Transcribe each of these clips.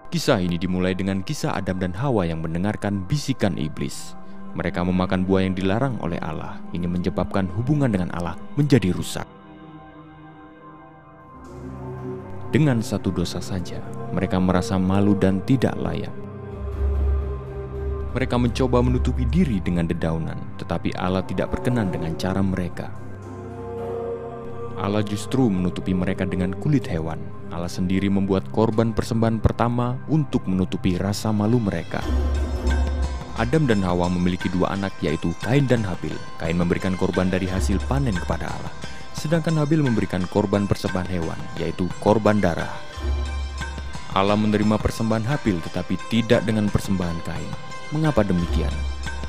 Kisah ini dimulai dengan kisah Adam dan Hawa yang mendengarkan bisikan iblis. Mereka memakan buah yang dilarang oleh Allah, ini menyebabkan hubungan dengan Allah menjadi rusak. Dengan satu dosa saja, mereka merasa malu dan tidak layak. Mereka mencoba menutupi diri dengan dedaunan, tetapi Allah tidak berkenan dengan cara mereka. Allah justru menutupi mereka dengan kulit hewan. Allah sendiri membuat korban persembahan pertama untuk menutupi rasa malu mereka. Adam dan Hawa memiliki dua anak, yaitu Kain dan Habil. Kain memberikan korban dari hasil panen kepada Allah, sedangkan Habil memberikan korban persembahan hewan, yaitu korban darah. Allah menerima persembahan Habil tetapi tidak dengan persembahan Kain. Mengapa demikian?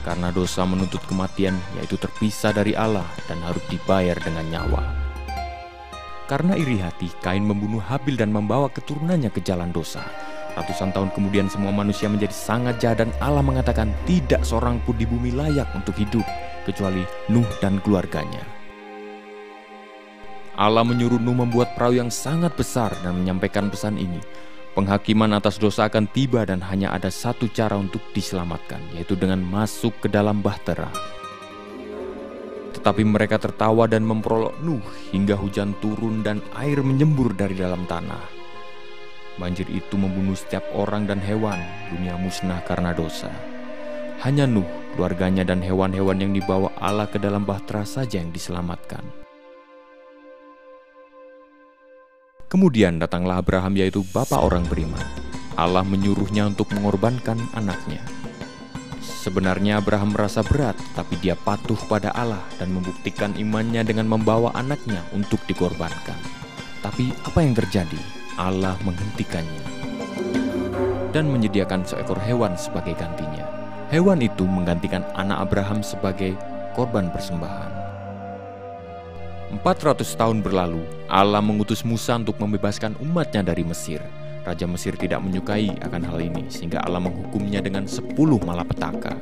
Karena dosa menuntut kematian, yaitu terpisah dari Allah dan harus dibayar dengan nyawa. Karena iri hati, Kain membunuh Habil dan membawa keturunannya ke jalan dosa. Ratusan tahun kemudian semua manusia menjadi sangat jahat dan Allah mengatakan tidak seorang pun di bumi layak untuk hidup kecuali Nuh dan keluarganya. Allah menyuruh Nuh membuat perahu yang sangat besar dan menyampaikan pesan ini. Penghakiman atas dosa akan tiba dan hanya ada satu cara untuk diselamatkan, yaitu dengan masuk ke dalam bahtera. Tetapi mereka tertawa dan memperolok Nuh hingga hujan turun dan air menyembur dari dalam tanah. Banjir itu membunuh setiap orang dan hewan, dunia musnah karena dosa. Hanya Nuh, keluarganya dan hewan-hewan yang dibawa Allah ke dalam bahtera saja yang diselamatkan. Kemudian datanglah Abraham, yaitu bapa orang beriman. Allah menyuruhnya untuk mengorbankan anaknya. Sebenarnya Abraham merasa berat, tapi dia patuh pada Allah dan membuktikan imannya dengan membawa anaknya untuk dikorbankan. Tapi apa yang terjadi? Allah menghentikannya dan menyediakan seekor hewan sebagai gantinya. Hewan itu menggantikan anak Abraham sebagai korban persembahan. 400 tahun berlalu, Allah mengutus Musa untuk membebaskan umatnya dari Mesir. Raja Mesir tidak menyukai akan hal ini, sehingga Allah menghukumnya dengan 10 malapetaka.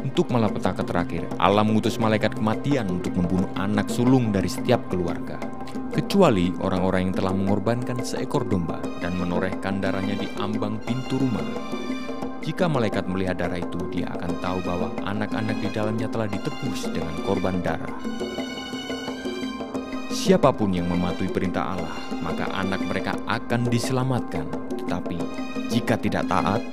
Untuk malapetaka terakhir, Allah mengutus malaikat kematian untuk membunuh anak sulung dari setiap keluarga, kecuali orang-orang yang telah mengorbankan seekor domba dan menorehkan darahnya di ambang pintu rumah. Jika malaikat melihat darah itu, dia akan tahu bahwa anak-anak di dalamnya telah ditebus dengan korban darah. Siapapun yang mematuhi perintah Allah, maka anak mereka akan diselamatkan. Tetapi jika tidak taat,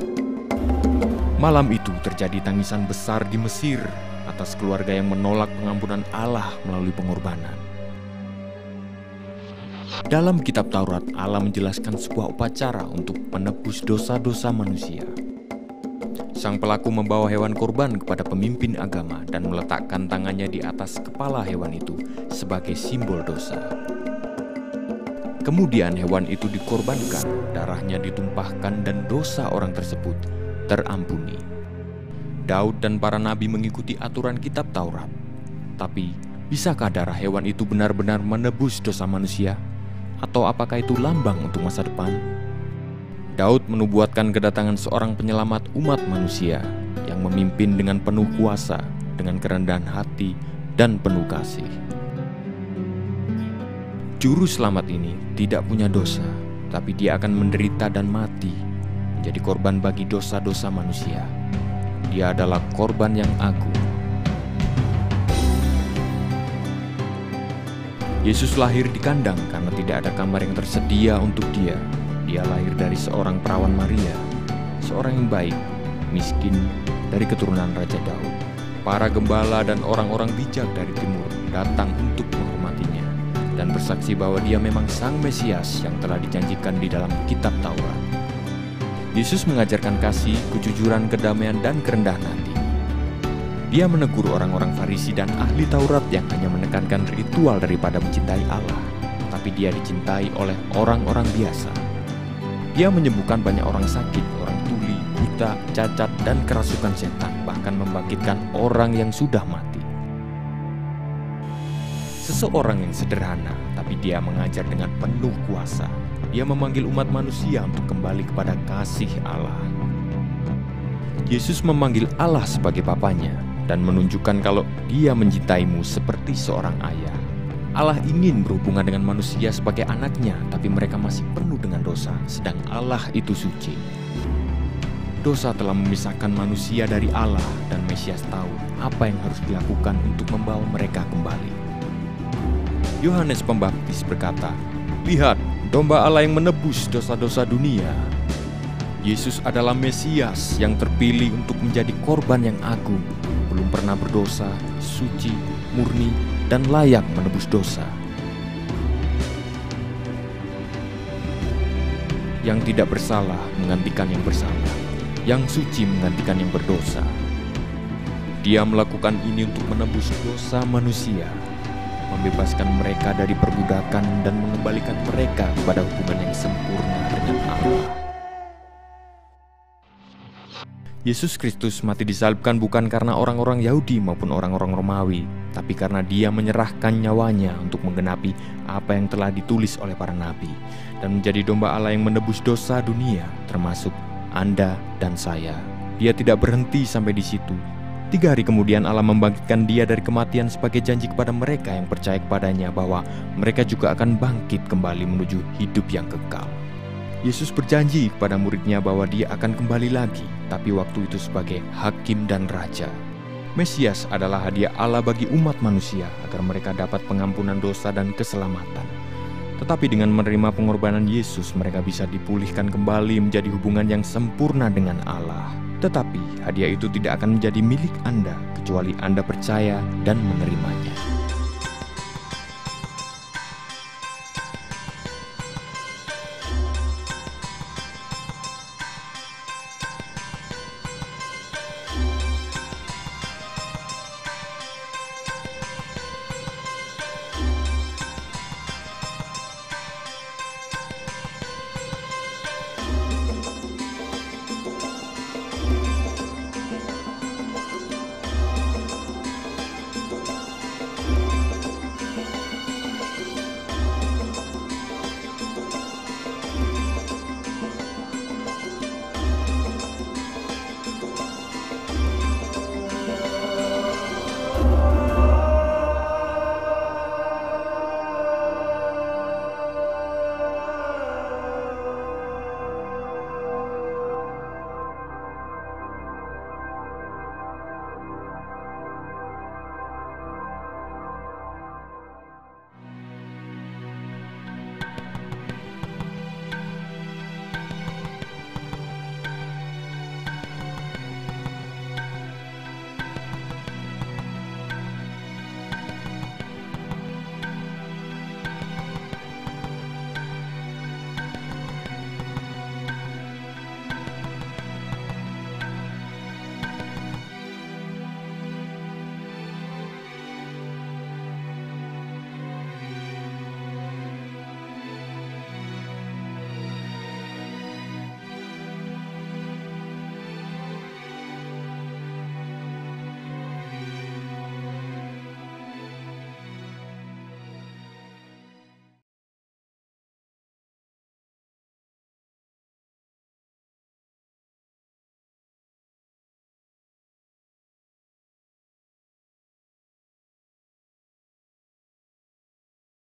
malam itu terjadi tangisan besar di Mesir atas keluarga yang menolak pengampunan Allah melalui pengorbanan. Dalam kitab Taurat, Allah menjelaskan sebuah upacara untuk menebus dosa-dosa manusia. Sang pelaku membawa hewan korban kepada pemimpin agama dan meletakkan tangannya di atas kepala hewan itu sebagai simbol dosa. Kemudian hewan itu dikorbankan, darahnya ditumpahkan dan dosa orang tersebut terampuni. Daud dan para nabi mengikuti aturan kitab Taurat. Tapi, bisakah darah hewan itu benar-benar menebus dosa manusia? Atau apakah itu lambang untuk masa depan? Daud menubuatkan kedatangan seorang penyelamat umat manusia yang memimpin dengan penuh kuasa, dengan kerendahan hati, dan penuh kasih. Juru selamat ini tidak punya dosa, tapi dia akan menderita dan mati, menjadi korban bagi dosa-dosa manusia. Dia adalah korban yang agung. Yesus lahir di kandang karena tidak ada kamar yang tersedia untuk dia. Dia lahir dari seorang perawan Maria, seorang yang baik, miskin, dari keturunan Raja Daud. Para gembala dan orang-orang bijak dari timur datang untuk menghormatinya dan bersaksi bahwa dia memang Sang Mesias yang telah dijanjikan di dalam kitab Taurat. Yesus mengajarkan kasih, kejujuran, kedamaian, dan kerendahan hati. Dia menegur orang-orang Farisi dan ahli Taurat yang hanya menekankan ritual daripada mencintai Allah, tapi dia dicintai oleh orang-orang biasa. Dia menyembuhkan banyak orang sakit, orang tuli, buta, cacat, dan kerasukan setan, bahkan membangkitkan orang yang sudah mati. Seseorang yang sederhana, tapi dia mengajar dengan penuh kuasa. Dia memanggil umat manusia untuk kembali kepada kasih Allah. Yesus memanggil Allah sebagai Bapanya dan menunjukkan kalau dia mencintaimu seperti seorang ayah. Allah ingin berhubungan dengan manusia sebagai anaknya, tapi mereka masih penuh dengan dosa, sedang Allah itu suci. Dosa telah memisahkan manusia dari Allah, dan Mesias tahu apa yang harus dilakukan untuk membawa mereka kembali. Yohanes Pembaptis berkata, "Lihat, domba Allah yang menebus dosa-dosa dunia." Yesus adalah Mesias yang terpilih untuk menjadi korban yang agung, belum pernah berdosa, suci, murni, dan layak menebus dosa. Yang tidak bersalah menggantikan yang bersalah, yang suci menggantikan yang berdosa. Dia melakukan ini untuk menebus dosa manusia, membebaskan mereka dari perbudakan dan mengembalikan mereka kepada hubungan yang sempurna dengan Allah. Yesus Kristus mati disalibkan bukan karena orang-orang Yahudi maupun orang-orang Romawi, tapi karena Dia menyerahkan nyawanya untuk menggenapi apa yang telah ditulis oleh para nabi dan menjadi domba Allah yang menebus dosa dunia, termasuk Anda dan saya. Dia tidak berhenti sampai di situ. 3 hari kemudian Allah membangkitkan Dia dari kematian sebagai janji kepada mereka yang percaya kepadanya bahwa mereka juga akan bangkit kembali menuju hidup yang kekal. Yesus berjanji kepada muridnya bahwa Dia akan kembali lagi, tapi waktu itu sebagai hakim dan raja. Mesias adalah hadiah Allah bagi umat manusia agar mereka dapat pengampunan dosa dan keselamatan. Tetapi dengan menerima pengorbanan Yesus, mereka bisa dipulihkan kembali menjadi hubungan yang sempurna dengan Allah. Tetapi hadiah itu tidak akan menjadi milik Anda kecuali Anda percaya dan menerimanya.